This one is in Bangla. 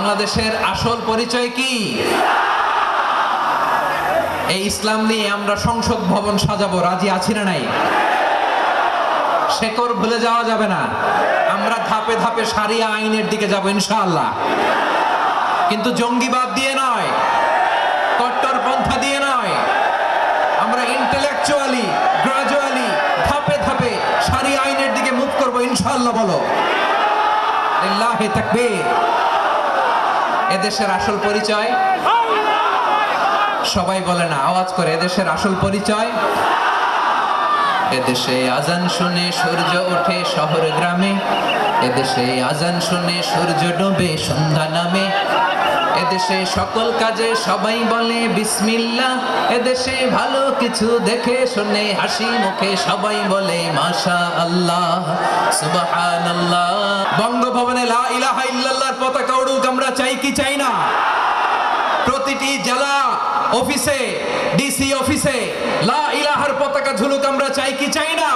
বাংলাদেশের আসল পরিচয় কি? এই ইসলাম নিয়ে আমরা সংসদ ভবন সাজাবো, রাজি আছি না নাই? শেকড় ভুলে যাওয়া যাবে না। আমরা ধাপে ধাপে শারিয়া আইনের দিকে যাব ইনশাআল্লাহ, কিন্তু জঙ্গিবাদ দিয়ে নয়, কট্টরপন্থা দিয়ে নয়। আমরা ইন্টেলেকচুয়ালি গ্রাজুয়ালি ধাপে ধাপে শারিয়া আইনের দিকে মুভ করব ইনশাআল্লাহ। বলো লিল্লাহি তাকবীর। এদেশের আসল পরিচয় সবাই বলে না, আওয়াজ করে, এদেশের আসল পরিচয়। এদেশে আজান শুনে সূর্য ওঠে শহর গ্রামে, এদেশে আজান শুনে সূর্য ডোবে সন্ধ্যা নামে, এদেশে সকল কাজে সবাই বলে বিসমিল্লাহ, এদেশে ভালো কিছু দেখে শুনে হাসি মুখে সবাই বলে মাশাআল্লাহ সুবহানাল্লাহ। বঙ্গভবনে লা ইলাহা ইল্লাল্লাহর পতাকা উড়ুক, আমরা চাই কি চাই না? প্রতিটি জেলা অফিসে, ডিসি অফিসে লা ইলাহার পতাকা ঝুলুক, আমরা চাই কি চাই না?